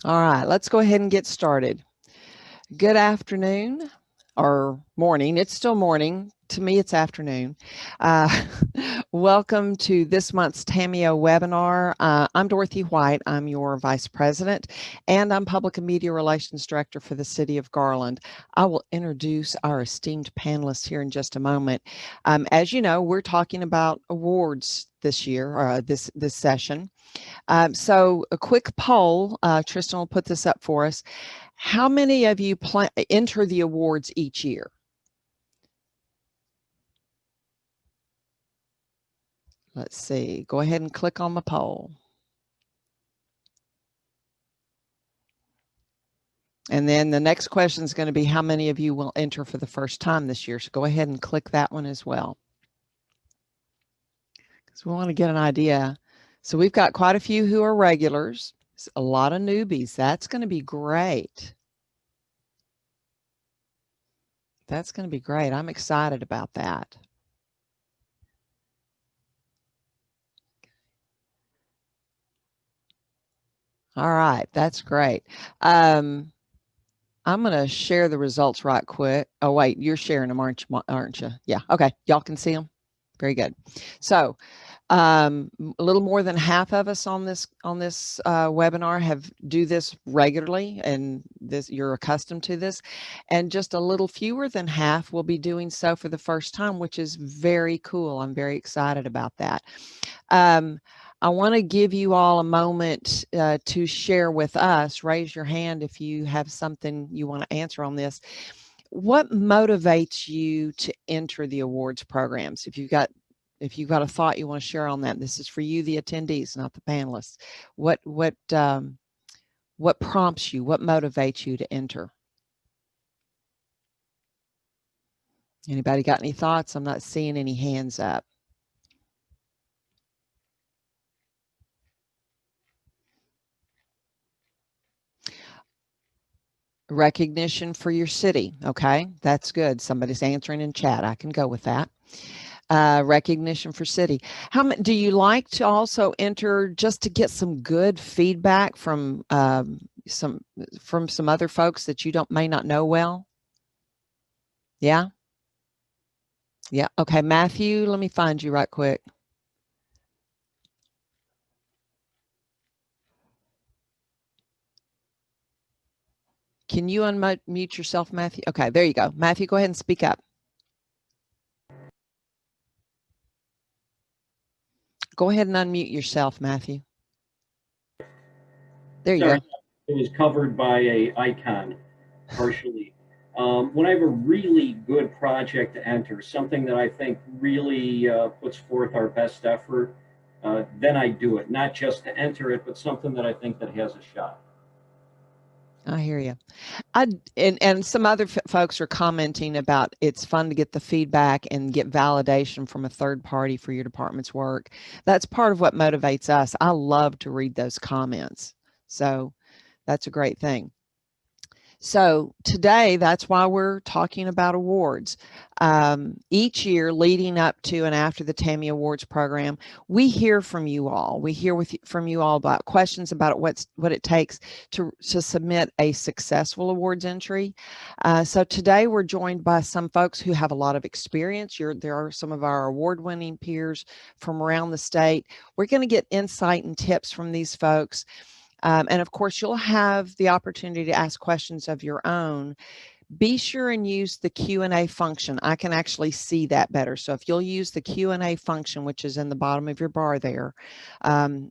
All right, let's go ahead and get started. Good afternoon or morning. It's still morning. To me, it's afternoon. Uh, welcome to this month's TAMI webinar. I'm Dorothy White. I'm your Vice President, and I'm Public and Media Relations Director for the City of Garland. I will introduce our esteemed panelists here in just a moment. As you know, we're talking about awards this year, this session. So a quick poll, Tristan will put this up for us. How many of you enter the awards each year? Let's see, go ahead and click on the poll. And then the next question is going to be how many of you will enter for the first time this year? So go ahead and click that one as well. Because we want to get an idea. So we've got quite a few who are regulars, a lot of newbies. That's going to be great. That's going to be great. I'm excited about that. All right, that's great. I'm going to share the results right quick. Oh, wait, you're sharing them, aren't you? Yeah, okay, y'all can see them. Very good. So a little more than half of us on this webinar do this regularly, and you're accustomed to this, and just a little fewer than half will be doing so for the first time, which is very cool. I'm very excited about that. I want to give you all a moment to share with us. Raise your hand if you have something you want to answer on this. What motivates you to enter the awards programs? If you've got a thought you want to share on that, this is for you, the attendees, not the panelists. What prompts you? What motivates you to enter? Anybody got any thoughts? I'm not seeing any hands up. Recognition for your city. Okay, that's good. Somebody's answering in chat. I can go with that. Recognition for city. How many do you like to also enter just to get some good feedback from some other folks that you may not know well? Yeah. Yeah. Okay, Matthew, let me find you right quick. Can you unmute yourself, Matthew? Okay, there you go. Matthew, go ahead and speak up. Go ahead and unmute yourself, Matthew. There you go. It was covered by a icon, partially. When I have a really good project to enter, something that I think really puts forth our best effort, then I do it. Not just to enter it, but something that I think that has a shot. I hear you. And some other folks are commenting about it's fun to get the feedback and get validation from a third party for your department's work. That's part of what motivates us. I love to read those comments. So that's a great thing. So today, that's why we're talking about awards. Each year leading up to and after the TAMI Awards program, we hear from you all. We hear from you all about questions about what it takes to submit a successful awards entry. So today we're joined by some folks who have a lot of experience. There are some of our award-winning peers from around the state. We're going to get insight and tips from these folks. And of course, you'll have the opportunity to ask questions of your own. Be sure and use the Q&A function. I can actually see that better. So if you'll use the Q&A function, which is in the bottom of your bar there, and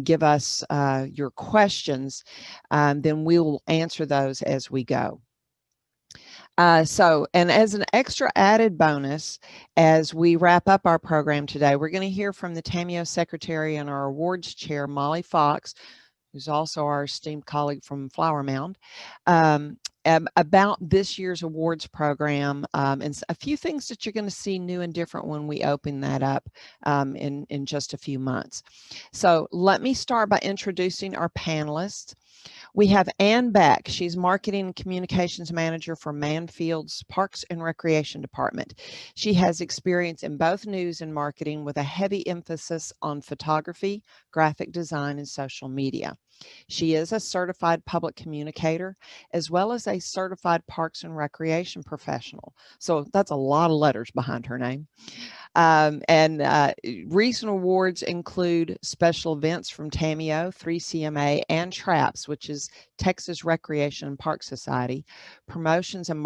give us your questions, then we will answer those as we go. And as an extra added bonus, as we wrap up our program today, we're going to hear from the TAMI Secretary and our awards chair, Molly Fox, who's also our esteemed colleague from Flower Mound. about this year's awards program, and a few things that you're going to see new and different when we open that up in just a few months. So let me start by introducing our panelists. We have Ann Beck. She's Marketing and Communications Manager for Mansfield's Parks and Recreation Department. She has experience in both news and marketing with a heavy emphasis on photography, graphic design, and social media. She is a certified public communicator as well as a certified Parks and Recreation professional. So that's a lot of letters behind her name. Recent awards include special events from TAMI, 3CMA, and TRAPS, which is Texas Recreation and Park Society, promotions and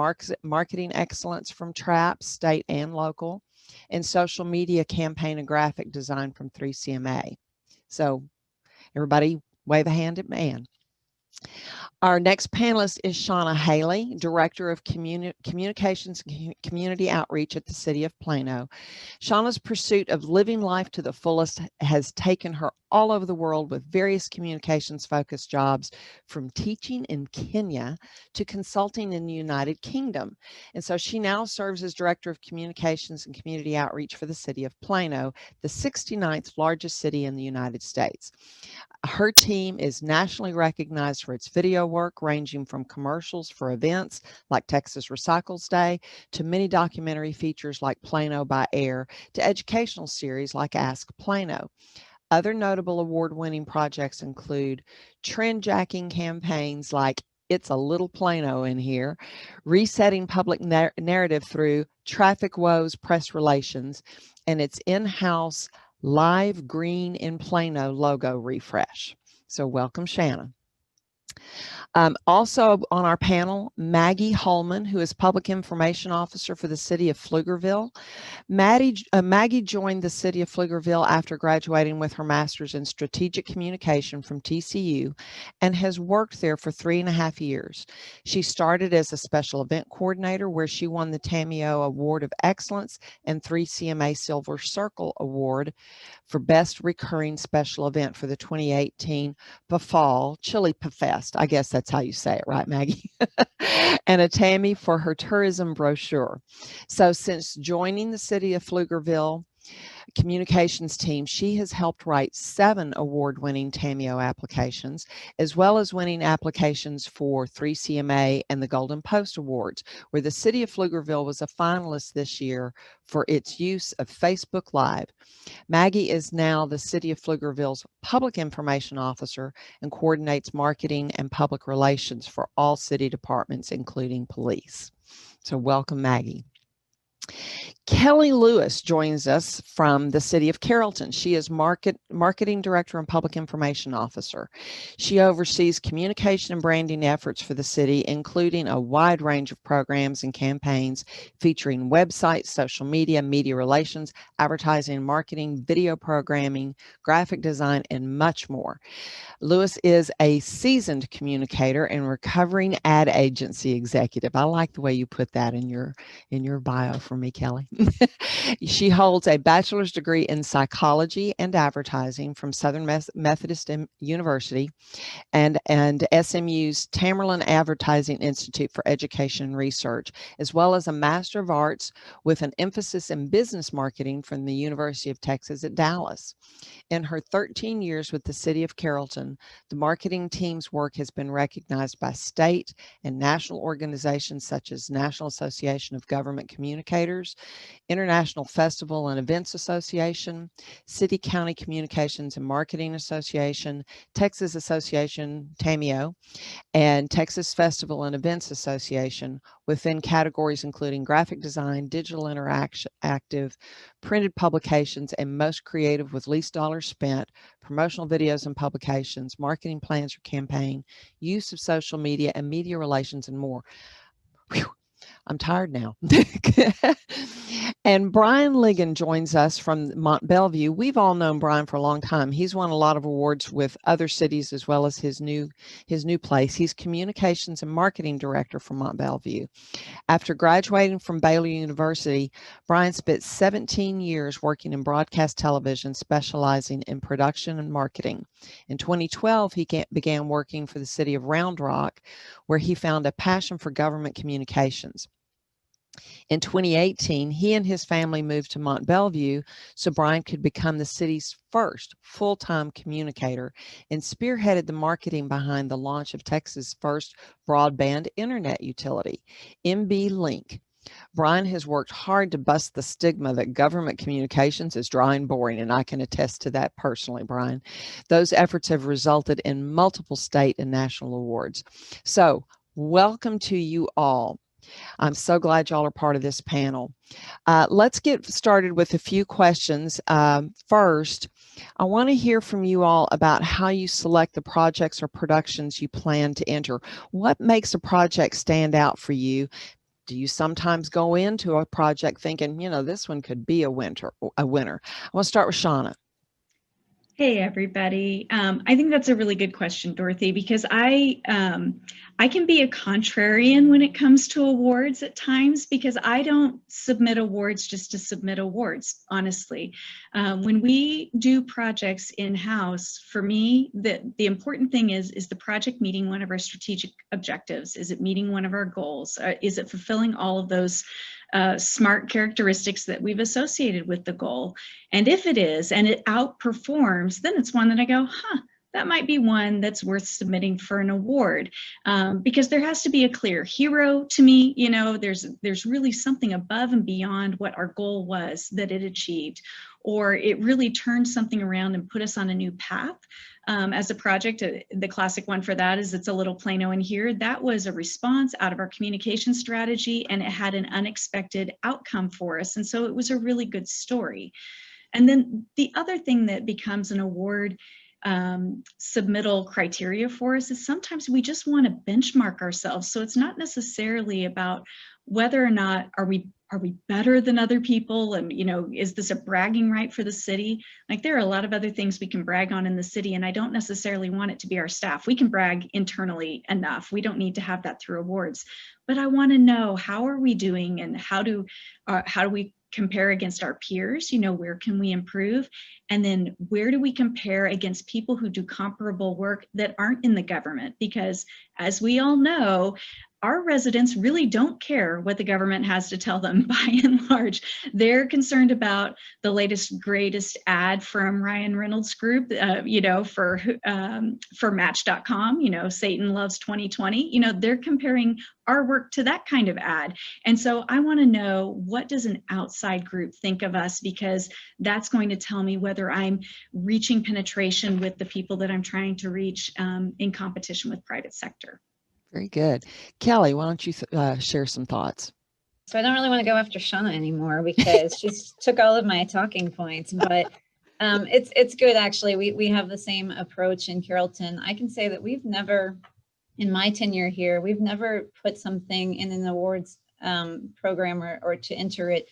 marketing excellence from TRAPS, state and local, and social media campaign and graphic design from 3CMA. So everybody wave a hand at Ann. Our next panelist is Shannah, Hayley, Director of Communications and Community Outreach at the City of Plano. Shannah's pursuit of living life to the fullest has taken her all over the world with various communications-focused jobs, from teaching in Kenya to consulting in the United Kingdom. And so she now serves as Director of Communications and Community Outreach for the City of Plano, the 69th largest city in the United States. Her team is nationally recognized for its video work, ranging from commercials for events like Texas Recycles Day to many documentary features like Plano by Air to educational series like Ask Plano. Other notable award-winning projects include trend-jacking campaigns like It's a Little Plano in Here, resetting public narrative through Traffic Woes Press Relations, and its in-house Live Green in Plano logo refresh. So welcome, Shannah. Also on our panel, Maggie Holman, who is Public Information Officer for the City of Pflugerville. Maggie joined the City of Pflugerville after graduating with her Master's in Strategic Communication from TCU and has worked there for 3.5 years. She started as a Special Event Coordinator, where she won the TAMI Award of Excellence and 3CMA Silver Circle Award for Best Recurring Special Event for the 2018 Fall Chili Fest. I guess that's how you say it, right, Maggie? And a TAMI for her tourism brochure. So since joining the City of Pflugerville communications team, she has helped write 7 award-winning TAMI applications, as well as winning applications for 3CMA and the Golden Post Awards, where the City of Pflugerville was a finalist this year for its use of Facebook Live. Maggie is now the City of Pflugerville's Public Information Officer and coordinates marketing and public relations for all city departments, including police. So welcome, Maggie. Kelli Lewis joins us from the City of Carrollton. She is Marketing Director and Public Information Officer. She oversees communication and branding efforts for the city, including a wide range of programs and campaigns featuring websites, social media, media relations, advertising and marketing, video programming, graphic design, and much more. Lewis is a seasoned communicator and recovering ad agency executive. I like the way you put that in your bio for me, Kelli. She holds a bachelor's degree in psychology and advertising from Southern Methodist University and SMU's Tamerlan Advertising Institute for Education and Research, as well as a Master of Arts with an emphasis in business marketing from the University of Texas at Dallas. In her 13 years with the City of Carrollton, the marketing team's work has been recognized by state and national organizations such as National Association of Government Communicators, International Festival and Events Association, City County Communications and Marketing Association, Texas Association, TAMI, and Texas Festival and Events Association, within categories including graphic design, digital interactive, printed publications, and most creative with least dollars spent, promotional videos and publications, marketing plans or campaign, use of social media and media relations, and more. Whew. I'm tired now. And Brian Ligon joins us from Mont Belvieu. We've all known Brian for a long time. He's won a lot of awards with other cities as well as his new place. He's Communications and Marketing Director for Mont Belvieu. After graduating from Baylor University, Brian spent 17 years working in broadcast television, specializing in production and marketing. In 2012, he began working for the city of Round Rock, where he found a passion for government communications. In 2018, he and his family moved to Mont Belvieu so Brian could become the city's first full-time communicator and spearheaded the marketing behind the launch of Texas' first broadband internet utility, MB Link. Brian has worked hard to bust the stigma that government communications is dry and boring, and I can attest to that personally, Brian. Those efforts have resulted in multiple state and national awards. So, welcome to you all. I'm so glad y'all are part of this panel. Let's get started with a few questions. First, I want to hear from you all about how you select the projects or productions you plan to enter. What makes a project stand out for you? Do you sometimes go into a project thinking, you know, this one could be a winner? I want to start with Shannah. Hey, everybody. I think that's a really good question, Dorothy, because I can be a contrarian when it comes to awards at times, because I don't submit awards just to submit awards, honestly. When we do projects in-house, for me, the important thing is the project meeting one of our strategic objectives? Is it meeting one of our goals? Is it fulfilling all of those SMART characteristics that we've associated with the goal? And if it is, and it outperforms, then it's one that I go, that might be one that's worth submitting for an award, because there has to be a clear hero to me. You know, there's really something above and beyond what our goal was that it achieved, or it really turned something around and put us on a new path. As a project, the classic one for that is It's a Little Plano in Here. That was a response out of our communication strategy, and it had an unexpected outcome for us. And so it was a really good story. And then the other thing that becomes an award submittal criteria for us is sometimes we just want to benchmark ourselves. So it's not necessarily about whether or not are we better than other people, and you know, is this a bragging right for the city? Like, there are a lot of other things we can brag on in the city, and I don't necessarily want it to be our staff. We can brag internally enough. We don't need to have that through awards. But I want to know, how are we doing, and how do we compare against our peers? You know, where can we improve? And then where do we compare against people who do comparable work that aren't in the government? Because as we all know, our residents really don't care what the government has to tell them by and large. They're concerned about the latest, greatest ad from Ryan Reynolds' group, you know, for Match.com, you know, Satan loves 2020. You know, they're comparing our work to that kind of ad. And so I want to know, what does an outside group think of us? Because that's going to tell me whether I'm reaching penetration with the people that I'm trying to reach in competition with private sector. Very good. Kelli, why don't you share some thoughts? So I don't really want to go after Shannah anymore because she's took all of my talking points, but it's good, actually. We have the same approach in Carrollton. I can say that we've never, in my tenure here, we've never put something in an awards program or to enter it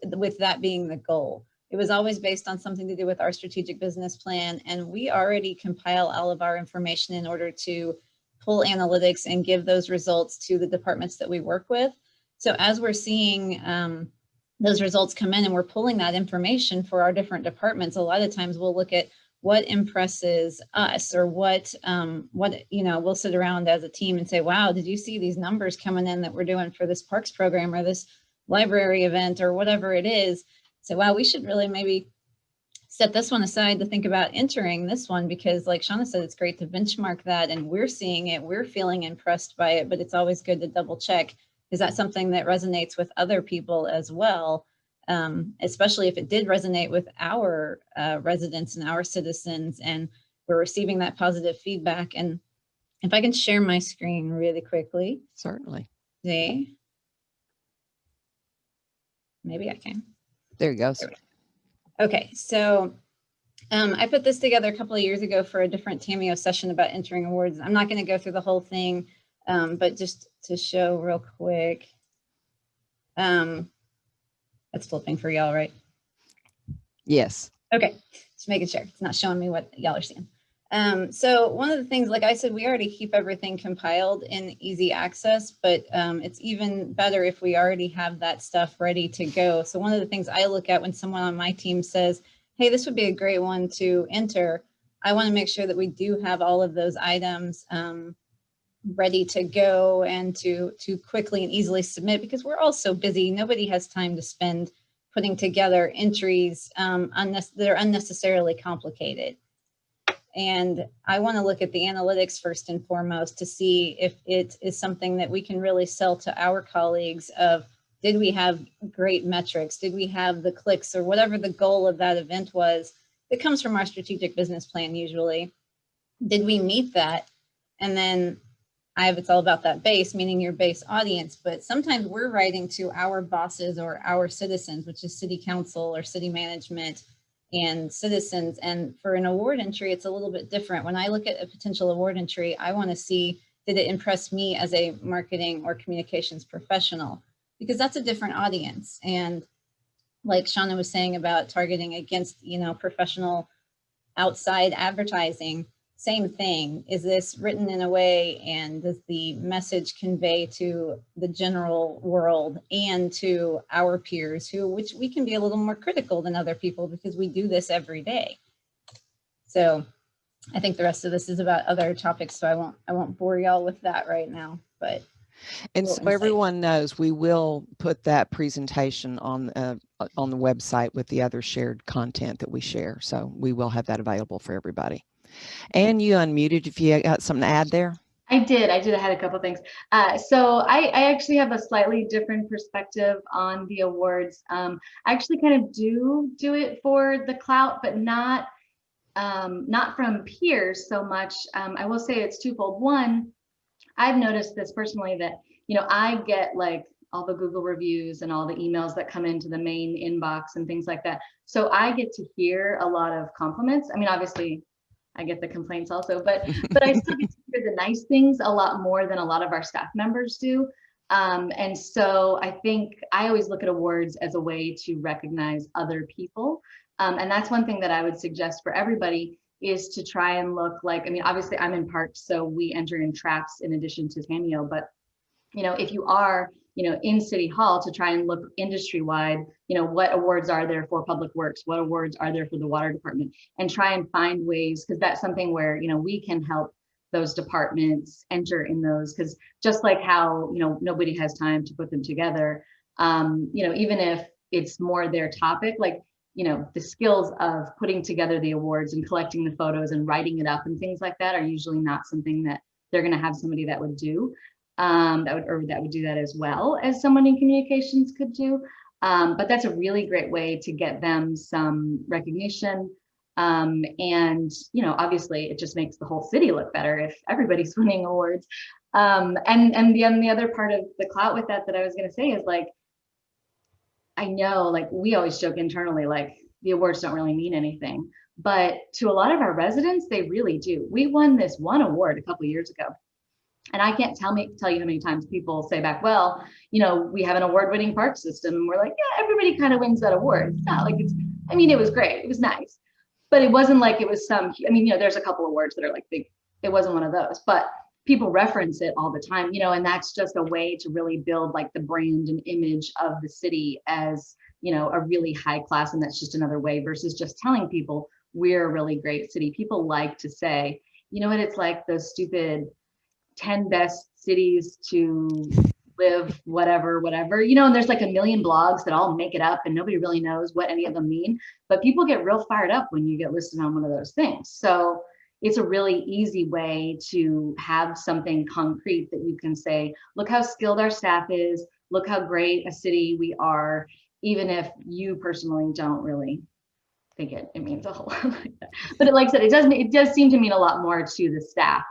with that being the goal. It was always based on something to do with our strategic business plan, and we already compile all of our information in order to pull analytics and give those results to the departments that we work with. So as we're seeing those results come in and we're pulling that information for our different departments, a lot of times we'll look at what impresses us, or what you know, we'll sit around as a team and say, wow, did you see these numbers coming in that we're doing for this parks program or this library event or whatever it is? So wow, we should really maybe set this one aside to think about entering this one, because like Shannah said, it's great to benchmark that, and we're seeing it, we're feeling impressed by it, but it's always good to double check, is that something that resonates with other people as well, especially if it did resonate with our residents and our citizens, and we're receiving that positive feedback. And if I can share my screen really quickly. Certainly. See? Maybe I can. There you go. Okay, so I put this together a couple of years ago for a different TAMI session about entering awards. I'm not going to go through the whole thing, but just to show real quick. That's flipping for y'all, right? Yes. Okay, just making sure it's not showing me what y'all are seeing. So one of the things, like I said, we already keep everything compiled in easy access, but it's even better if we already have that stuff ready to go. So one of the things I look at when someone on my team says, hey, this would be a great one to enter, I want to make sure that we do have all of those items ready to go and to quickly and easily submit, because we're all so busy. Nobody has time to spend putting together entries that are unnecessarily complicated. And I want to look at the analytics first and foremost to see if it is something that we can really sell to our colleagues of, did we have great metrics? Did we have the clicks, or whatever the goal of that event was? It comes from our strategic business plan usually. Did we meet that? And then it's all about that base, meaning your base audience. But sometimes we're writing to our bosses or our citizens, which is city council or city management and citizens. And for an award entry, it's a little bit different. When I look at a potential award entry, I want to see, did it impress me as a marketing or communications professional? Because that's a different audience. And like Shannah was saying about targeting against, professional outside advertising, same thing. Is this written in a way, and does the message convey to the general world and to our peers, which we can be a little more critical than other people because we do this every day. So I think the rest of this is about other topics, so I won't bore y'all with that right now, but. And so everyone knows, we will put that presentation on the website with the other shared content that we share. So we will have that available for everybody. And you unmuted if you got something to add there. I did. I had a couple things. So I actually have a slightly different perspective on the awards. I actually kind of do it for the clout, but not from peers so much. I will say it's twofold. One, I've noticed this personally that, I get like all the Google reviews and all the emails that come into the main inbox and things like that. So I get to hear a lot of compliments. I mean, obviously I get the complaints also, but I still get to hear the nice things a lot more than a lot of our staff members do. And so I think I always look at awards as a way to recognize other people. And that's one thing that I would suggest for everybody, is to try and look like, I mean, obviously I'm in parks, so we enter in tracks in addition to TAMIO, but if you are, in City Hall, to try and look industry-wide, what awards are there for Public Works? What awards are there for the Water Department? And try and find ways, because that's something where, we can help those departments enter in those, because just like how, nobody has time to put them together, even if it's more their topic, like, the skills of putting together the awards and collecting the photos and writing it up and things like that are usually not something that they're going to have somebody that would do. That would do that as well as someone in communications could do. But that's a really great way to get them some recognition. And, obviously it just makes the whole city look better if everybody's winning awards. And the other part of the clout with that I was going to say is, like, I know, like, we always joke internally, like, the awards don't really mean anything, but to a lot of our residents, they really do. We won this one award a couple of years ago. And I can't tell you how many times people say back, well, we have an award-winning park system. And we're like, yeah, everybody kind of wins that award. It's not like it was great. It was nice, but it wasn't like it was there's a couple awards that are like big. It wasn't one of those, but people reference it all the time, and that's just a way to really build like the brand and image of the city as, a really high class. And that's just another way versus just telling people we're a really great city. People like to say, what it's like, those stupid 10 best cities to live, whatever, and there's like a million blogs that all make it up and nobody really knows what any of them mean, but people get real fired up when you get listed on one of those things. So it's a really easy way to have something concrete that you can say, look how skilled our staff is, look how great a city we are, even if you personally don't really think it means a whole lot like that. But like I said, it does seem to mean a lot more to the staff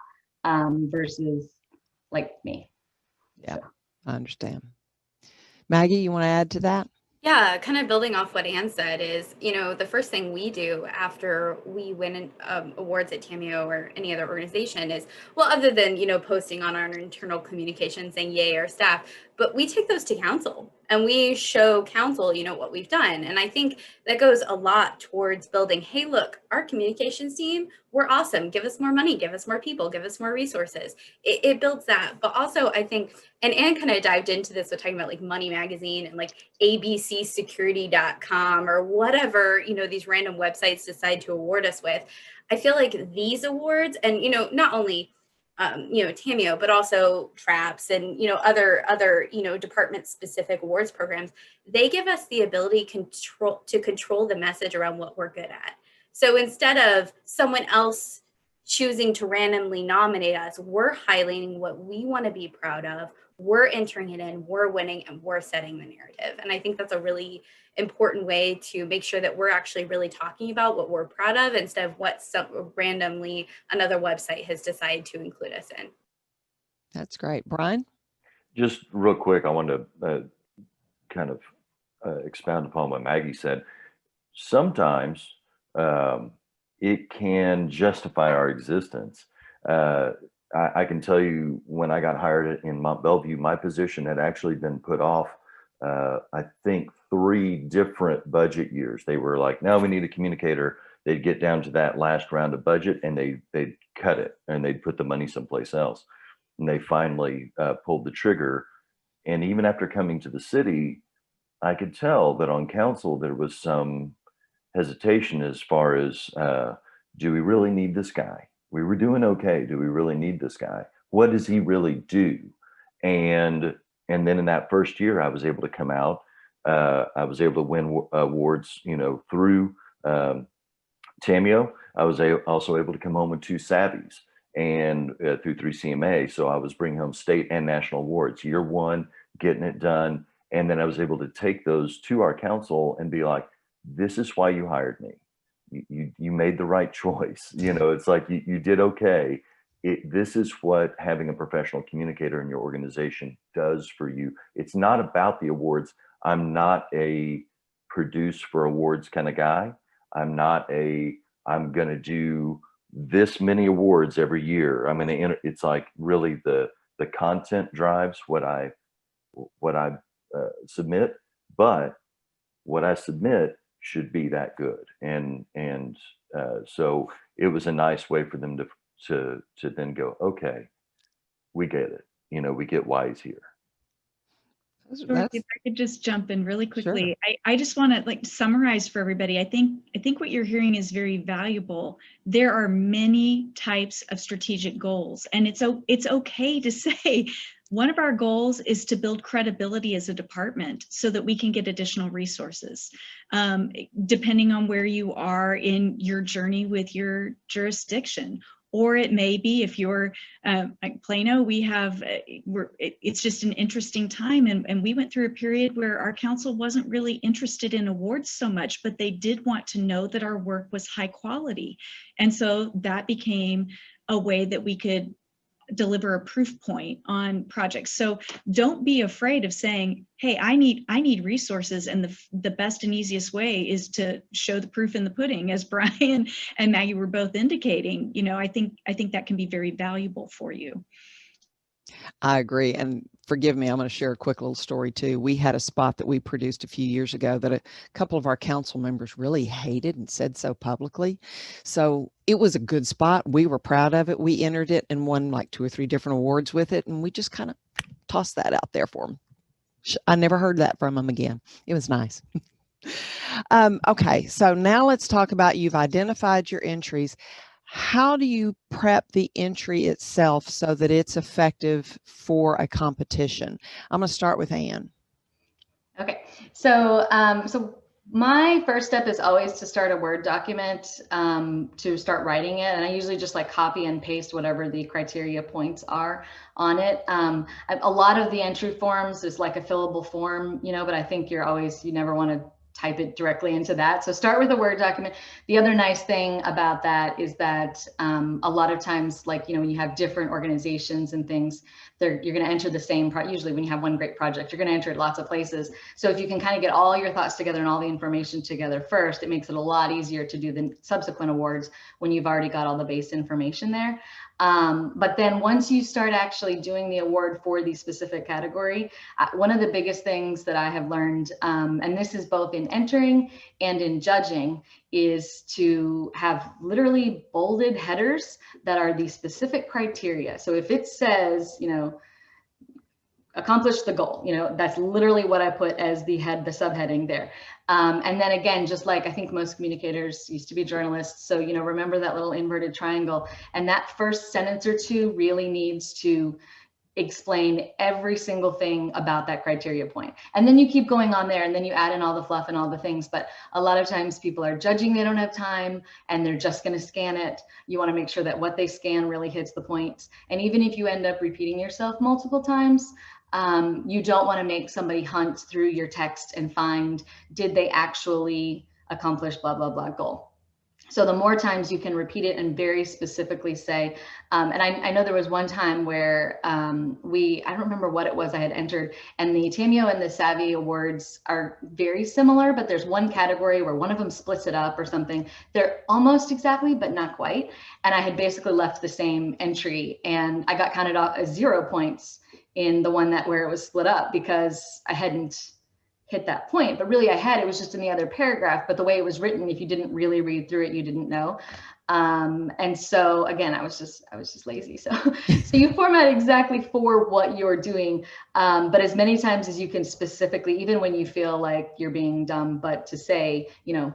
versus like me. Yeah, so. I understand. Maggie, you want to add to that? Yeah, kind of building off what Ann said is, the first thing we do after we win awards at TAMIO or any other organization is, well, other than, posting on our internal communication saying, yay, our staff, but we take those to council and we show council, what we've done. And I think that goes a lot towards building, hey, look, our communications team, we're awesome. Give us more money, give us more people, give us more resources. It builds that. But also I think, and Anne kind of dived into this with talking about like Money Magazine and like abcsecurity.com or whatever, these random websites decide to award us with. I feel like these awards and, not only TAMIO, but also TRAPS and, other, department specific awards programs, they give us the ability to control the message around what we're good at. So instead of someone else choosing to randomly nominate us, we're highlighting what we want to be proud of. We're entering it in, we're winning, and we're setting the narrative. And I think that's a really important way to make sure that we're actually really talking about what we're proud of instead of what randomly another website has decided to include us in. That's great. Brian? Just real quick, I wanted to kind of expound upon what Maggie said. Sometimes it can justify our existence. I can tell you when I got hired in Mont Belvieu, my position had actually been put off, I think 3 different budget years. They were like, no, we need a communicator. They'd get down to that last round of budget and they'd cut it and they'd put the money someplace else. And they finally pulled the trigger. And even after coming to the city, I could tell that on council, there was some hesitation as far as, do we really need this guy? We were doing okay. Do we really need this guy? What does he really do? And then in that first year, I was able to come out. I was able to win awards, through TAMIO. I was also able to come home with 2 Savvies and through 3 CMA. So I was bringing home state and national awards. Year 1, getting it done. And then I was able to take those to our council and be like, this is why you hired me. You made the right choice. It's like you did okay. This is what having a professional communicator in your organization does for you. It's not about the awards. I'm not a produce for awards kind of guy. I'm going to do this many awards every year. It's like really the content drives what I submit, but what I submit should be that good. And so it was a nice way for them to then go, okay, we get it. We get why he's here. Dorothy, if I could just jump in really quickly. Sure. I just want to summarize for everybody. I think what you're hearing is very valuable. There are many types of strategic goals, and it's okay to say one of our goals is to build credibility as a department so that we can get additional resources, depending on where you are in your journey with your jurisdiction. Or it may be if you're like Plano, it's just an interesting time. And we went through a period where our council wasn't really interested in awards so much, but they did want to know that our work was high quality. And so that became a way that we could deliver a proof point on projects. So don't be afraid of saying, hey, I need resources, and the best and easiest way is to show the proof in the pudding, as Brian and Maggie were both indicating. I think that can be very valuable for you. I agree. And forgive me, I'm going to share a quick little story too. We had a spot that we produced a few years ago that a couple of our council members really hated and said so publicly. So it was a good spot. We were proud of it. We entered it and won like 2 or 3 different awards with it. And we just kind of tossed that out there for them. I never heard that from them again. It was nice. Okay, so now let's talk about, you've identified your entries. How do you prep the entry itself so that it's effective for a competition? I'm going to start with Anne. Okay, so my first step is always to start a Word document, to start writing it. And I usually just copy and paste whatever the criteria points are on it. A lot of the entry forms is like a fillable form, but I think you never want to type it directly into that. So start with a Word document. The other nice thing about that is that a lot of times, when you have different organizations and things, you're going to enter the same usually when you have one great project, you're going to enter it lots of places. So if you can kind of get all your thoughts together and all the information together first, it makes it a lot easier to do the subsequent awards when you've already got all the base information there. But then once you start actually doing the award for the specific category, one of the biggest things that I have learned, and this is both in entering and in judging, is to have literally bolded headers that are the specific criteria. So if it says, you know, accomplish the goal, you know, that's literally what I put as the subheading there. And then again, just like I think most communicators used to be journalists, so, you know, remember that little inverted triangle, and that first sentence or two really needs to explain every single thing about that criteria point. And then you keep going on there, and then you add in all the fluff and all the things. But a lot of times people are judging, they don't have time, and they're just going to scan it. You want to make sure that what they scan really hits the points. And even if you end up repeating yourself multiple times, you don't want to make somebody hunt through your text and find, did they actually accomplish blah, blah, blah goal. So the more times you can repeat it and very specifically say, and I know there was one time where I don't remember what it was I had entered, and the TAMIO and the Savvy Awards are very similar, but there's one category where one of them splits it up or something. They're almost exactly, but not quite. And I had basically left the same entry, and I got counted off as 0 points in the one where it was split up because I hadn't hit that point, but really it was just in the other paragraph, but the way it was written, if you didn't really read through it, you didn't know. And so again, I was just lazy. So you format exactly for what you're doing, but as many times as you can specifically, even when you feel like you're being dumb, but to say, you know,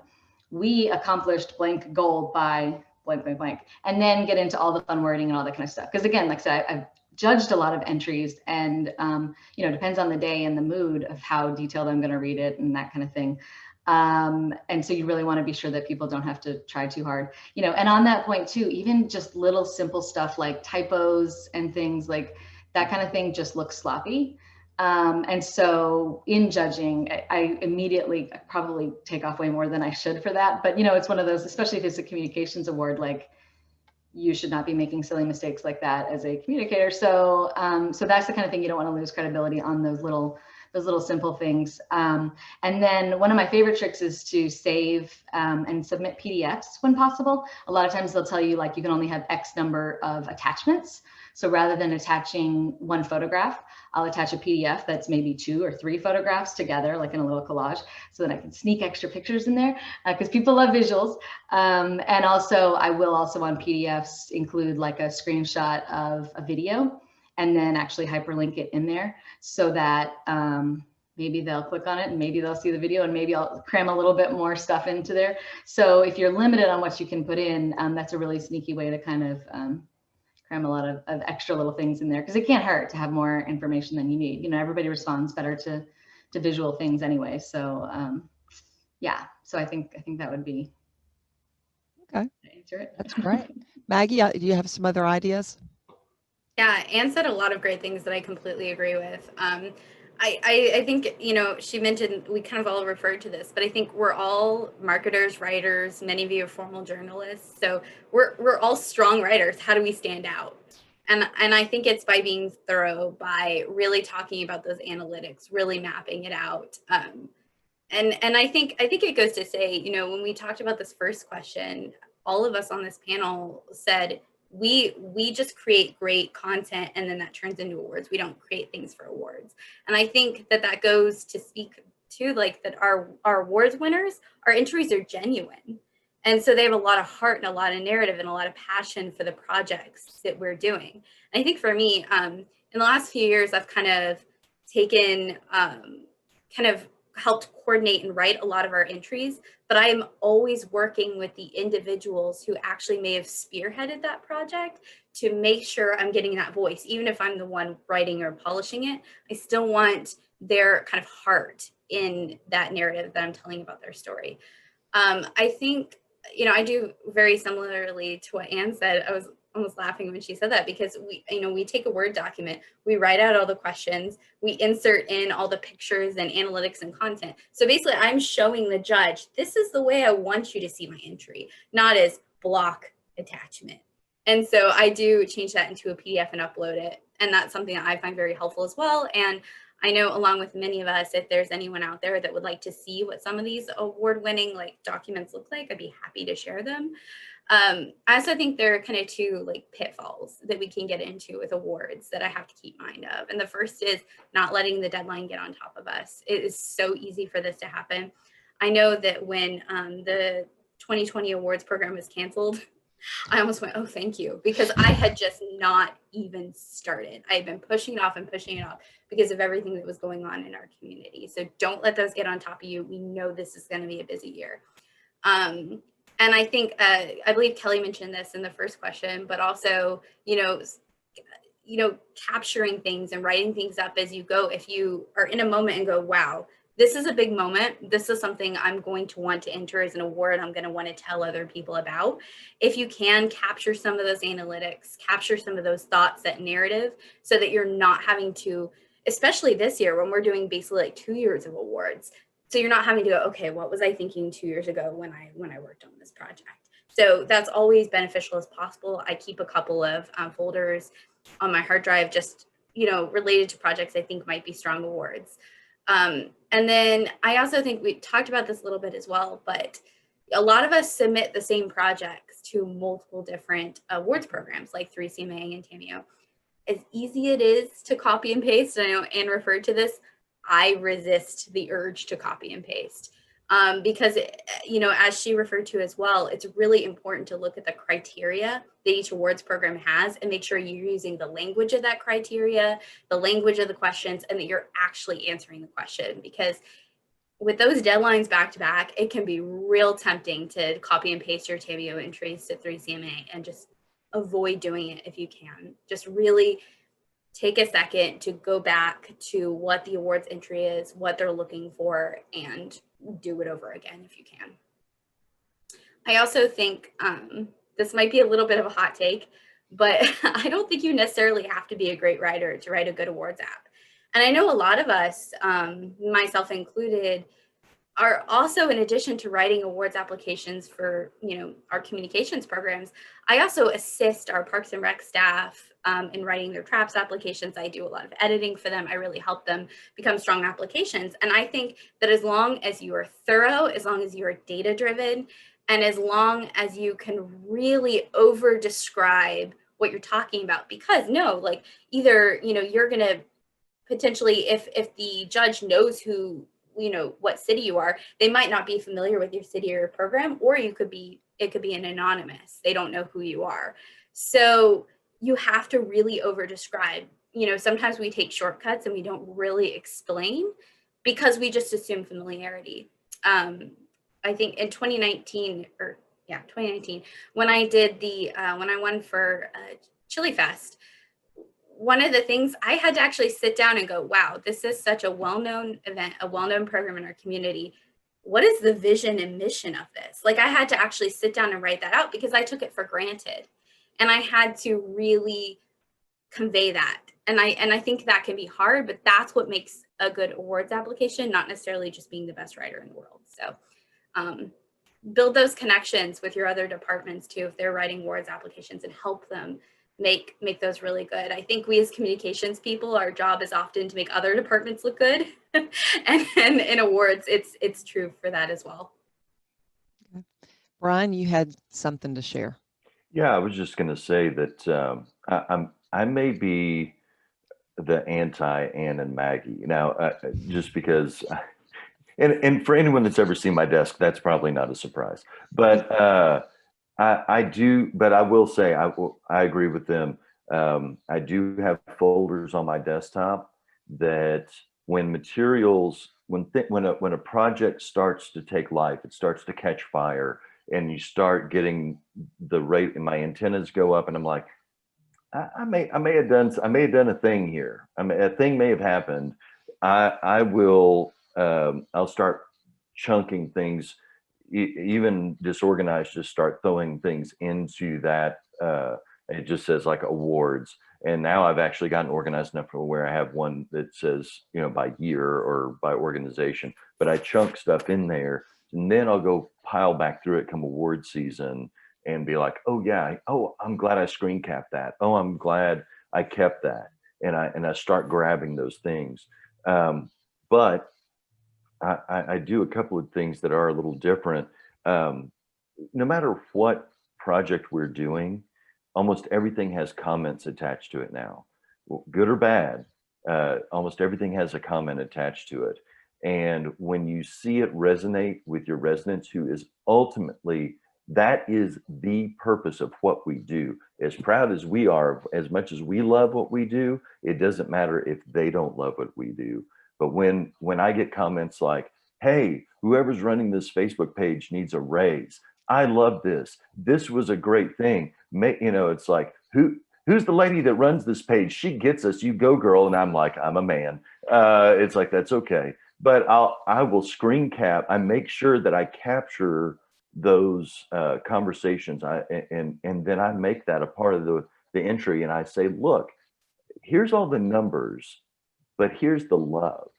we accomplished blank goal by blank, blank, blank, and then get into all the fun wording and all that kind of stuff. Because again, like I said, I've judged a lot of entries, and you know, depends on the day and the mood of how detailed I'm going to read it and that kind of thing. And so you really want to be sure that people don't have to try too hard, you know. And on that point too, even just little simple stuff like typos and things like that kind of thing just looks sloppy. And so in judging, I immediately probably take off way more than I should for that. But you know, it's one of those, especially if it's a communications award, like, you should not be making silly mistakes like that as a communicator. So, so that's the kind of thing you don't want to lose credibility on, those little simple things. And then one of my favorite tricks is to save and submit PDFs when possible. A lot of times they'll tell you like you can only have X number of attachments. So rather than attaching one photograph, I'll attach a PDF that's maybe 2 or 3 photographs together, like in a little collage, so that I can sneak extra pictures in there because people love visuals. And also I will also on PDFs include like a screenshot of a video and then actually hyperlink it in there so that maybe they'll click on it and maybe they'll see the video, and maybe I'll cram a little bit more stuff into there. So if you're limited on what you can put in, that's a really sneaky way to kind of cram a lot of extra little things in there, because it can't hurt to have more information than you need. You know, everybody responds better to visual things anyway. So yeah, so I think that would be okay. Answer it. That's great. Maggie, do you have some other ideas? Yeah, Anne said a lot of great things that I completely agree with. I think, you know, she mentioned, we kind of all referred to this, but I think we're all marketers, writers, many of you are formal journalists. So we're all strong writers. How do we stand out? And I think it's by being thorough, by really talking about those analytics, really mapping it out. And I think it goes to say, you know, when we talked about this first question, all of us on this panel said, we just create great content and then that turns into awards. We don't create things for awards. And I think that goes to speak to like that our awards winners, our entries are genuine. And so they have a lot of heart and a lot of narrative and a lot of passion for the projects that we're doing. And I think for me, in the last few years, I've kind of taken, kind of helped coordinate and write a lot of our entries, but I am always working with the individuals who actually may have spearheaded that project to make sure I'm getting that voice. Even if I'm the one writing or polishing it, I still want their kind of heart in that narrative that I'm telling about their story. I think, you know, I do very similarly to what Anne said. I was almost laughing when she said that, because we take a Word document, we write out all the questions, we insert in all the pictures and analytics and content. So basically I'm showing the judge, this is the way I want you to see my entry, not as block attachment. And so I do change that into a PDF and upload it. And that's something that I find very helpful as well. And I know along with many of us, if there's anyone out there that would like to see what some of these award-winning like documents look like, I'd be happy to share them. I also think there are kind of two like pitfalls that we can get into with awards that I have to keep mind of. And the first is not letting the deadline get on top of us. It is so easy for this to happen. I know that when the 2020 awards program was canceled, I almost went, oh, thank you, because I had just not even started. I had been pushing it off and pushing it off because of everything that was going on in our community. So don't let those get on top of you. We know this is going to be a busy year. And I think, I believe Kelli mentioned this in the first question, but also, capturing things and writing things up as you go. If you are in a moment and go, wow, this is a big moment. This is something I'm going to want to enter as an award. I'm going to want to tell other people about. If you can capture some of those analytics, capture some of those thoughts, that narrative, so that you're not having to, especially this year when we're doing basically like 2 years of awards. So you're not having to go, okay, what was I thinking 2 years ago when I worked on this project? So that's always beneficial as possible. I keep a couple of folders on my hard drive, just, related to projects I think might be strong awards. And then I also think we talked about this a little bit as well, but a lot of us submit the same projects to multiple different awards programs like 3CMA and TAMI. As easy it is to copy and paste, I know Anne referred to this, I resist the urge to copy and paste. Because, as she referred to as well, it's really important to look at the criteria that each awards program has and make sure you're using the language of that criteria, the language of the questions, and that you're actually answering the question. Because with those deadlines back to back, it can be real tempting to copy and paste your TAMI entries to 3CMA and just avoid doing it if you can. Just really take a second to go back to what the awards entry is, what they're looking for, and do it over again if you can. I also think this might be a little bit of a hot take, but I don't think you necessarily have to be a great writer to write a good awards app. And I know a lot of us, myself included, are also, in addition to writing awards applications for, our communications programs, I also assist our Parks and Rec staff in writing their TRAPS applications. I do a lot of editing for them. I really help them become strong applications. And I think that as long as you are thorough, as long as you are data driven, and as long as you can really over describe what you're talking about, because either, you're going to potentially, if the judge knows what city you are, they might not be familiar with your city or your program, or it could be an anonymous. They don't know who you are. So you have to really over describe. Sometimes we take shortcuts and we don't really explain because we just assume familiarity. I think in 2019, when I did when I won for Chili Fest, one of the things I had to actually sit down and go, wow, this is such a well-known event, a well-known program in our community. What is the vision and mission of this? Like, I had to actually sit down and write that out because I took it for granted. And I had to really convey that. And I think that can be hard, but that's what makes a good awards application, not necessarily just being the best writer in the world. So build those connections with your other departments too, if they're writing awards applications, and help them make those really good. I think we as communications people, our job is often to make other departments look good. and in awards, it's true for that as well. Okay. Brian, you had something to share. Yeah, I was just going to say that I may be the anti-Ann and Maggie now, just because, and for anyone that's ever seen my desk, that's probably not a surprise. But I do, but I will say I agree with them. I do have folders on my desktop that when materials, when a project starts to take life, it starts to catch fire, and you start getting the rate, and my antennas go up, and I'm like, I may have done a thing here. A thing may have happened. I'll start chunking things, even disorganized, just start throwing things into that. It just says like awards. And now I've actually gotten organized enough for where I have one that says, by year or by organization, but I chunk stuff in there, and then I'll go pile back through it come award season and be like, oh yeah, I'm glad I screen capped that. Oh, I'm glad I kept that. And I start grabbing those things. But I do a couple of things that are a little different. No matter what project we're doing, almost everything has comments attached to it now, good or bad. Almost everything has a comment attached to it. And when you see it resonate with your residents, who is ultimately, that is the purpose of what we do. As proud as we are, as much as we love what we do, it doesn't matter if they don't love what we do. But when I get comments like, hey, whoever's running this Facebook page needs a raise. I love this. This was a great thing. You know, it's like, who's the lady that runs this page? She gets us. You go, girl. And I'm like, I'm a man. It's like, that's okay. But I will screen cap. I make sure that I capture those conversations. And then I make that a part of the entry. And I say, look, here's all the numbers, but here's the love.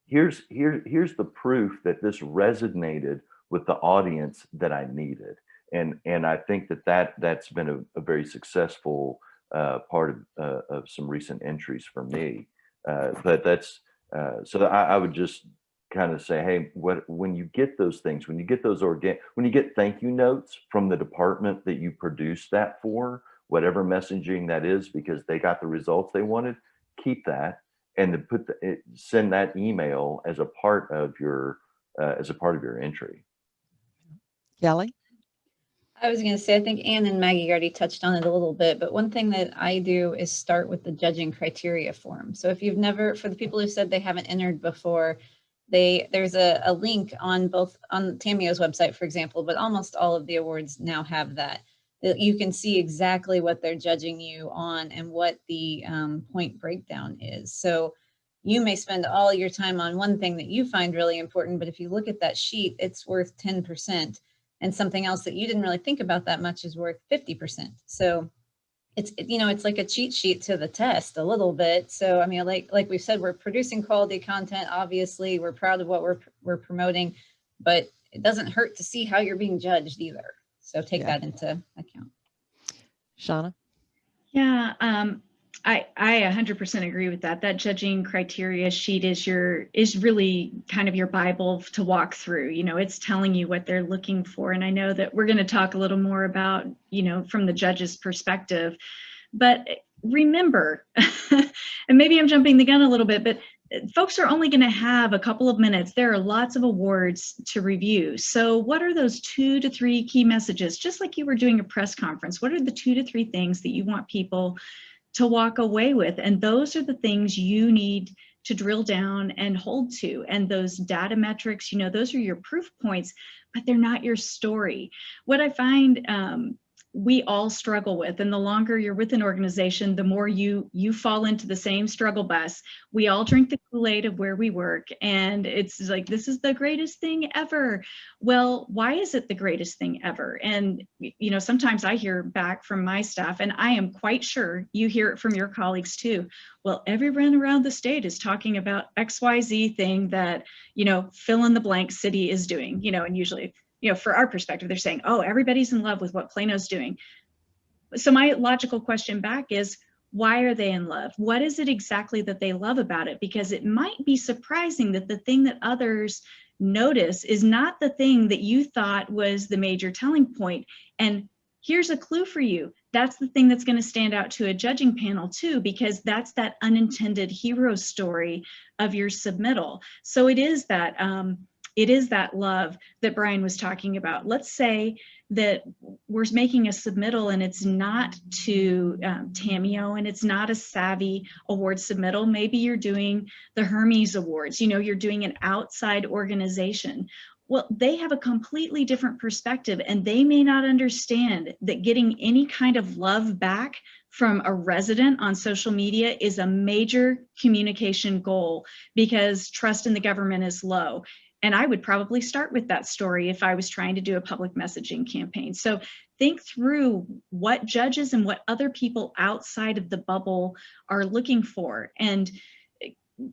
Here's the proof that this resonated with the audience that I needed. And I think that's been a very successful part of some recent entries for me. But that's, so I would just kind of say, hey, when you get those things, when you get those when you get thank you notes from the department that you produced that for, whatever messaging that is, because they got the results they wanted, keep that. And then send that email as a part of your entry. Kelli? I was going to say, I think Ann and Maggie already touched on it a little bit, but one thing that I do is start with the judging criteria form. So if you've never, for the people who said they haven't entered before, there's a link on TAMIO's website, for example, but almost all of the awards now have that you can see exactly what they're judging you on and what the point breakdown is. So you may spend all your time on one thing that you find really important, but if you look at that sheet, it's worth 10%. And something else that you didn't really think about that much is worth 50%. So it's like a cheat sheet to the test a little bit. So, I mean, like we've said, we're producing quality content. Obviously, we're proud of what we're promoting, but it doesn't hurt to see how you're being judged either. So take that into account. Shannah? Yeah, I 100% agree with that. That judging criteria sheet is really kind of your Bible to walk through. You know, it's telling you what they're looking for. And I know that we're going to talk a little more about, you know, from the judge's perspective. But remember, and maybe I'm jumping the gun a little bit, but folks are only going to have a couple of minutes. There are lots of awards to review. So what are those 2 to 3 key messages? Just like you were doing a press conference, what are the 2 to 3 things that you want people to walk away with? And those are the things you need to drill down and hold to. And those data metrics, you know, those are your proof points, but they're not your story. What I find we all struggle with, and the longer you're with an organization, the more you fall into the same struggle bus. We all drink the Kool-Aid of where we work, and it's like, this is the greatest thing ever. Well, why is it the greatest thing ever? And, you know, sometimes I hear back from my staff, and I am quite sure you hear it from your colleagues too. Well, everyone around the state is talking about XYZ thing that, you know, fill in the blank city is doing, you know, and usually, you know, for our perspective, they're saying, oh, everybody's in love with what Plano's doing. So my logical question back is, why are they in love? What is it exactly that they love about it? Because it might be surprising that the thing that others notice is not the thing that you thought was the major telling point. And here's a clue for you. That's the thing that's going to stand out to a judging panel too, because that's that unintended hero story of your submittal. So it is that love that Brian was talking about. Let's say that we're making a submittal and it's not to TAMIO and it's not a savvy award submittal. Maybe you're doing the Hermes Awards, you know, you're doing an outside organization. Well, they have a completely different perspective, and they may not understand that getting any kind of love back from a resident on social media is a major communication goal because trust in the government is low. And I would probably start with that story if I was trying to do a public messaging campaign. So think through what judges and what other people outside of the bubble are looking for. And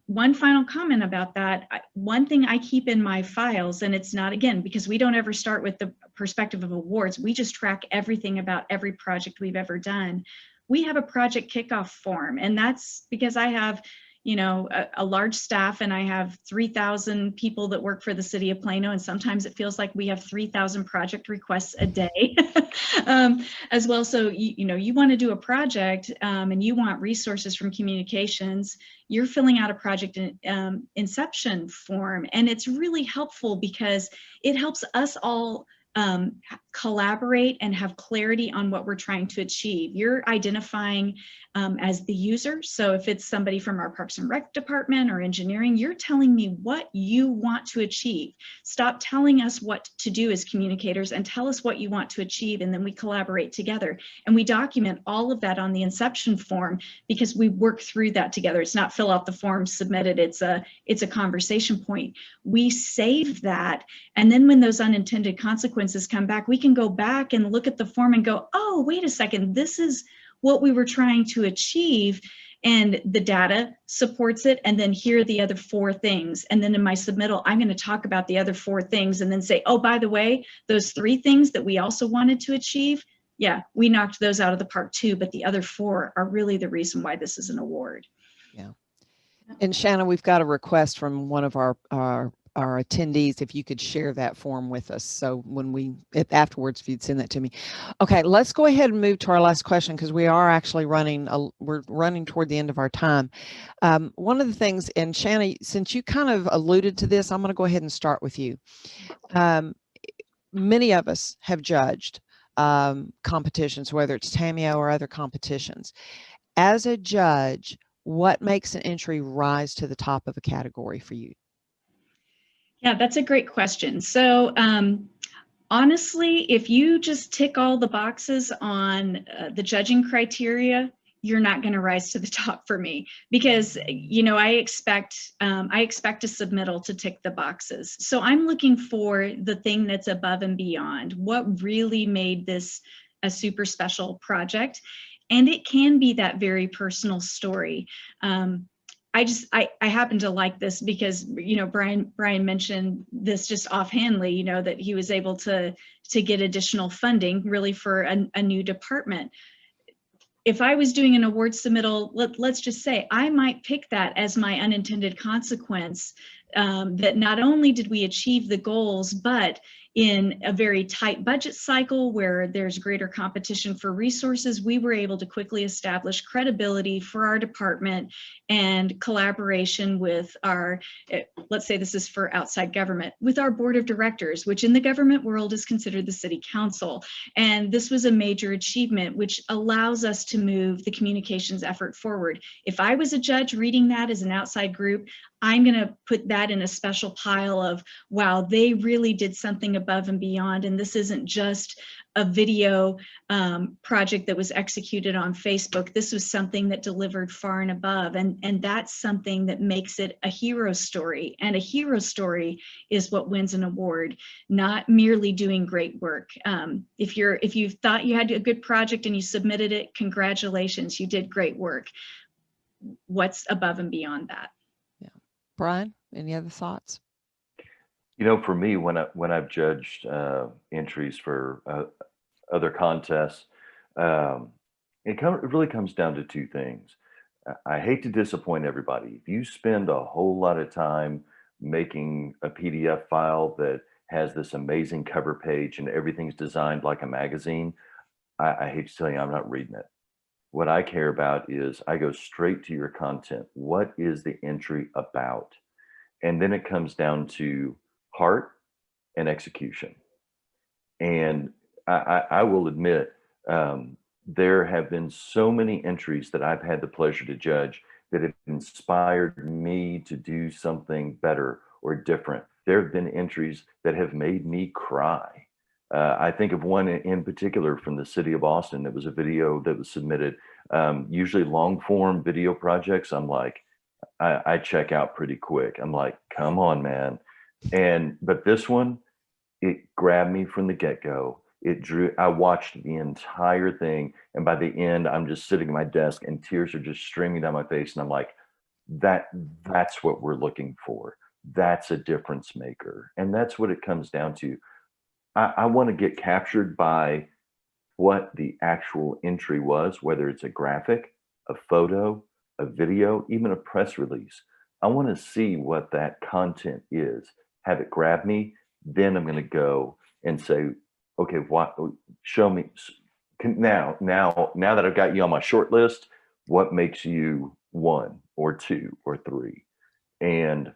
one final comment about that, one thing I keep in my files, and it's not, again, because we don't ever start with the perspective of awards, we just track everything about every project we've ever done. We have a project kickoff form, and that's because I have, a large staff, and I have 3,000 people that work for the city of Plano, and sometimes it feels like we have 3,000 project requests a day as well. So, you want to do a project and you want resources from communications, you're filling out a project inception form. And it's really helpful because it helps us all collaborate and have clarity on what we're trying to achieve. You're identifying as the user. So if it's somebody from our Parks and Rec department or engineering, you're telling me what you want to achieve. Stop telling us what to do as communicators and tell us what you want to achieve, and then we collaborate together. And we document all of that on the inception form because we work through that together. It's not fill out the form, submit it. It's a conversation point. We save that, and then when those unintended consequences come back, we can go back and look at the form and go, oh, wait a second, this is what we were trying to achieve, and the data supports it. And then here are the other 4 things. And then in my submittal, I'm going to talk about the other 4 things and then say, oh, by the way, those 3 things that we also wanted to achieve, yeah, we knocked those out of the park too, but the other 4 are really the reason why this is an award. Yeah. And Shannah, we've got a request from one of our attendees, if you could share that form with us. So when afterwards, if you'd send that to me. Okay, let's go ahead and move to our last question, because we are actually we're running toward the end of our time. One of the things, and Shannah, since you kind of alluded to this, I'm going to go ahead and start with you. Many of us have judged competitions, whether it's TAMI or other competitions. As a judge, what makes an entry rise to the top of a category for you? Yeah, that's a great question. So honestly, if you just tick all the boxes on the judging criteria, you're not going to rise to the top for me, because I expect a submittal to tick the boxes. So I'm looking for the thing that's above and beyond. What really made this a super special project? And it can be that very personal story. I happen to like this because, Brian mentioned this just offhandedly, that he was able to get additional funding really for a new department. If I was doing an award submittal, let's just say I might pick that as my unintended consequence, that not only did we achieve the goals, but in a very tight budget cycle where there's greater competition for resources, we were able to quickly establish credibility for our department and collaboration with our, let's say this is for outside government, with our board of directors, which in the government world is considered the city council. And this was a major achievement, which allows us to move the communications effort forward. If I was a judge reading that as an outside group, I'm going to put that in a special pile of, wow, they really did something above and beyond. And this isn't just a video project that was executed on Facebook. This was something that delivered far and above. And that's something that makes it a hero story. And a hero story is what wins an award, not merely doing great work. If you thought you had a good project and you submitted it, congratulations, you did great work. What's above and beyond that? Brian, any other thoughts? For me, when I've judged entries for other contests, it really comes down to 2 things. I hate to disappoint everybody. If you spend a whole lot of time making a PDF file that has this amazing cover page and everything's designed like a magazine, I hate to tell you, I'm not reading it. What I care about is I go straight to your content. What is the entry about? And then it comes down to heart and execution. And I will admit, there have been so many entries that I've had the pleasure to judge that have inspired me to do something better or different. There have been entries that have made me cry. I think of one in particular from the city of Austin. That was a video that was submitted. Usually long form video projects, I'm like, I check out pretty quick. I'm like, come on, man. But this one, it grabbed me from the get-go. I watched the entire thing. And by the end, I'm just sitting at my desk and tears are just streaming down my face. And I'm like, that's what we're looking for. That's a difference maker. And that's what it comes down to. I want to get captured by what the actual entry was, whether it's a graphic, a photo, a video, even a press release. I want to see what that content is, have it grab me. Then I'm going to go and say, okay, what, show me now that I've got you on my short list, what makes you 1 or 2 or 3? And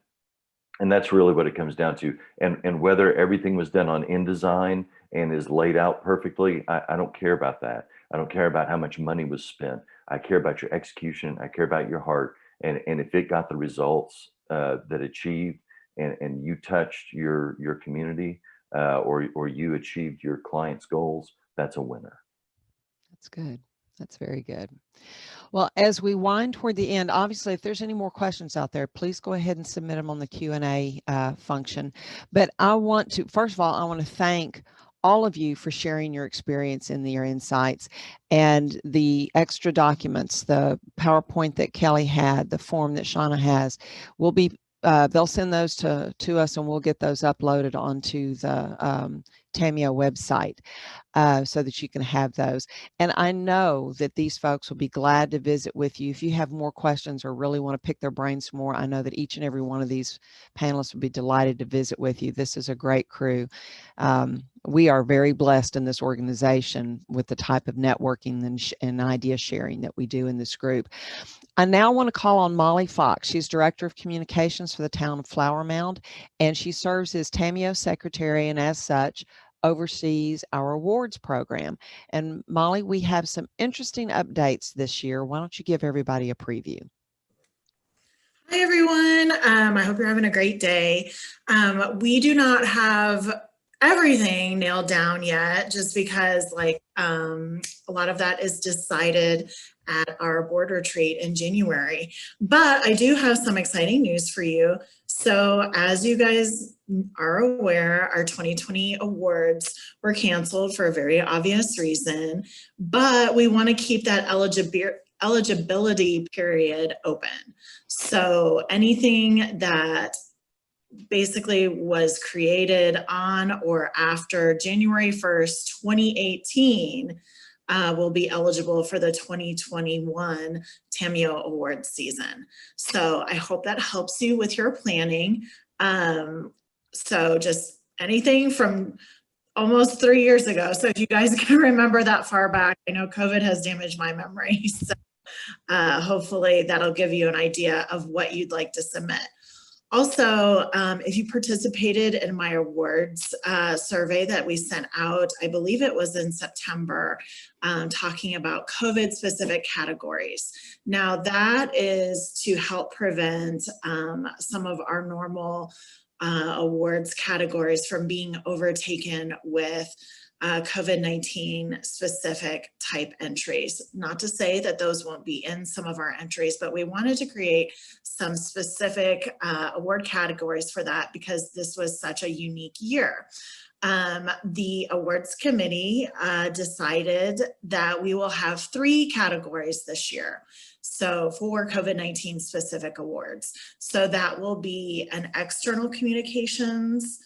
that's really what it comes down to. And whether everything was done on InDesign and is laid out perfectly, I don't care about that. I don't care about how much money was spent. I care about your execution. I care about your heart. And if it got the results that achieved, and you touched your community, or you achieved your client's goals, that's a winner. That's good. That's very good. Well, as we wind toward the end, obviously, if there's any more questions out there, please go ahead and submit them on the Q&A function. But I want to, first of all, I want to thank all of you for sharing your experience and your insights, and the extra documents, the PowerPoint that Kelli had, the form that Shannah has, will be they'll send those to us, and we'll get those uploaded onto the TAMI website so that you can have those. And I know that these folks will be glad to visit with you. If you have more questions or really want to pick their brains more, I know that each and every one of these panelists will be delighted to visit with you. This is a great crew. We are very blessed in this organization with the type of networking and idea sharing that we do in this group. I now want to call on Molly Fox. She's Director of Communications for the town of Flower Mound, and she serves as TAMI Secretary, and as such, oversees our awards program. And Molly, we have some interesting updates this year. Why don't you give everybody a preview? Hi, everyone. I hope you're having a great day. We do not have everything nailed down yet, just because a lot of that is decided at our board retreat in January. But I do have some exciting news for you. So as you guys are aware, our 2020 awards were canceled for a very obvious reason, but we want to keep that eligibility period open. So anything that basically was created on or after January 1st, 2018 will be eligible for the 2021 TAMI Awards season. So I hope that helps you with your planning. So just anything from almost 3 years ago. So if you guys can remember that far back, I know COVID has damaged my memory. So hopefully that'll give you an idea of what you'd like to submit. Also, if you participated in my awards survey that we sent out, I believe it was in September, talking about COVID specific categories. Now that is to help prevent some of our normal awards categories from being overtaken with COVID-19 specific type entries. Not to say that those won't be in some of our entries, but we wanted to create some specific award categories for that because this was such a unique year. The awards committee decided that we will have 3 categories this year. So for COVID-19 specific awards. So that will be an external communications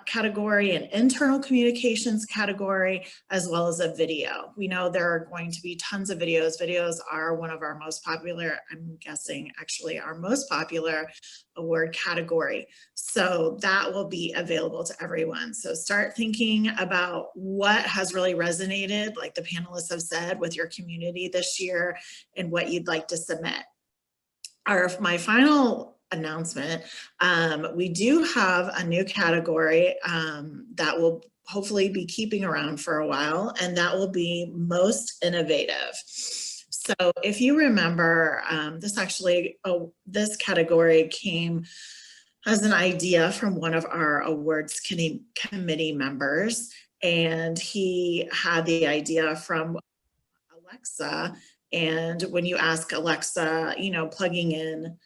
category, an internal communications category, as well as a video. We know there are going to be tons of videos. Videos are one of our most popular, I'm guessing actually our most popular award category. So that will be available to everyone. So start thinking about what has really resonated, like the panelists have said, with your community this year and what you'd like to submit. My final announcement, we do have a new category that will hopefully be keeping around for a while, and that will be most innovative. So if you remember, this category came as an idea from one of our awards committee members, and he had the idea from Alexa. And when you ask Alexa, plugging in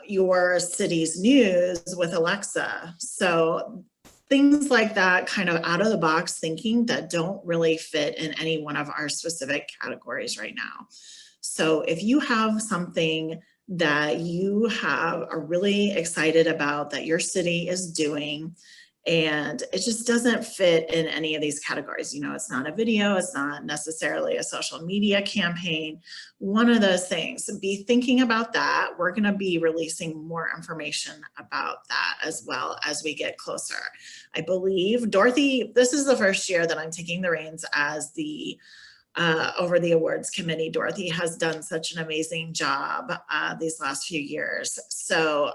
your city's news with Alexa. So things like that, kind of out of the box thinking that don't really fit in any one of our specific categories right now. So if you have something that you are really excited about that your city is doing, And it just doesn't fit in any of these categories. You know, it's not a video, it's not necessarily a social media campaign, one of those things. Be thinking about that. We're going to be releasing more information about that as well as we get closer. I believe, Dorothy, this is the first year that I'm taking the reins as the over the awards committee. Dorothy has done such an amazing job these last few years. So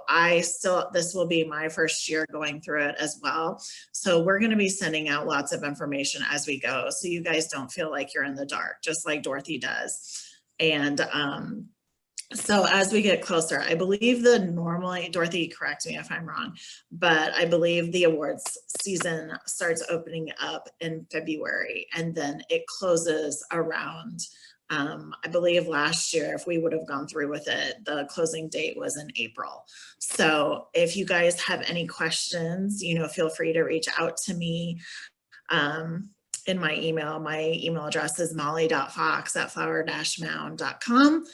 this will be my first year going through it as well. So we're going to be sending out lots of information as we go, so you guys don't feel like you're in the dark, just like Dorothy does. And so as we get closer, I believe normally, Dorothy, correct me if I'm wrong, but I believe the awards season starts opening up in February, and then it closes around, I believe last year, if we would have gone through with it, the closing date was in April. So if you guys have any questions, you know, feel free to reach out to me. In my email address is molly.fox@flower-mound.com.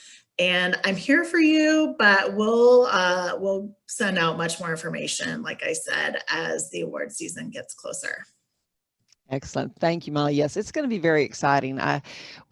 And I'm here for you, but we'll send out much more information, like I said, as the award season gets closer. Excellent. Thank you, Molly. Yes, it's going to be very exciting.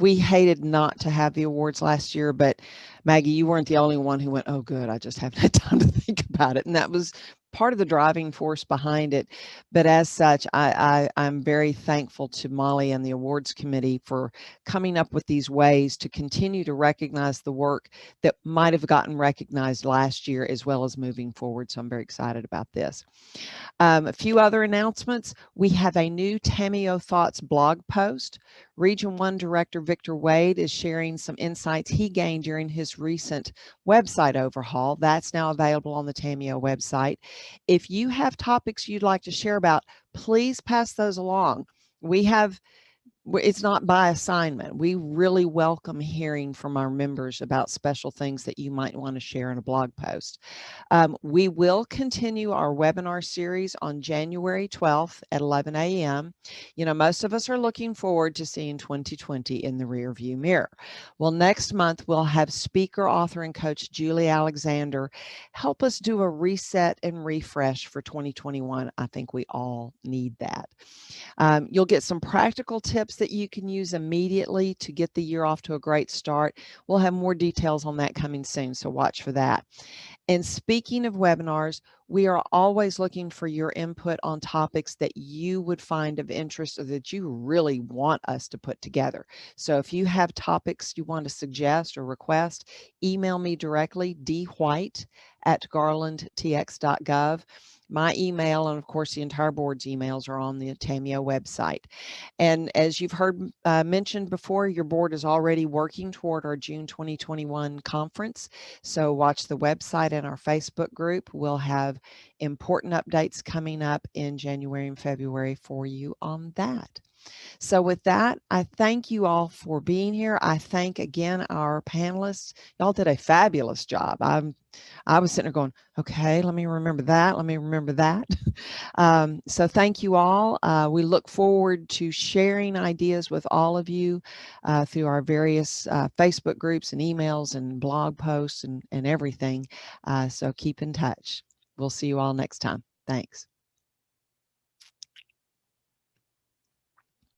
We hated not to have the awards last year, but Maggie, you weren't the only one who went, oh, good, I just haven't had time to think about it. And that was part of the driving force behind it. But as such, I'm very thankful to Molly and the awards committee for coming up with these ways to continue to recognize the work that might have gotten recognized last year, as well as moving forward. So I'm very excited about this. A few other announcements. We have a new TAMI Thoughts blog post. Region 1 Director Victor Wade is sharing some insights he gained during his recent website overhaul. That's now available on the TAMI website. If you have topics you'd like to share about, please pass those along. It's not by assignment. We really welcome hearing from our members about special things that you might want to share in a blog post. We will continue our webinar series on January 12th at 11 a.m. You know, most of us are looking forward to seeing 2020 in the rearview mirror. Well, next month, we'll have speaker, author, and coach Julie Alexander help us do a reset and refresh for 2021. I think we all need that. You'll get some practical tips that you can use immediately to get the year off to a great start. We'll have more details on that coming soon, so watch for that. And speaking of webinars, we are always looking for your input on topics that you would find of interest or that you really want us to put together. So if you have topics you want to suggest or request, email me directly, dwite@garlandtx.gov. My email, and of course the entire board's emails, are on the TAMI website. And as you've heard mentioned before, your board is already working toward our June 2021 conference. So watch the website and our Facebook group. We'll have important updates coming up in January and February for you on that. So with that, I thank you all for being here. I thank again our panelists. Y'all did a fabulous job. I was sitting there going, okay, let me remember that. Let me remember that. So thank you all. We look forward to sharing ideas with all of you through our various Facebook groups and emails and blog posts and everything. So keep in touch. We'll see you all next time. Thanks.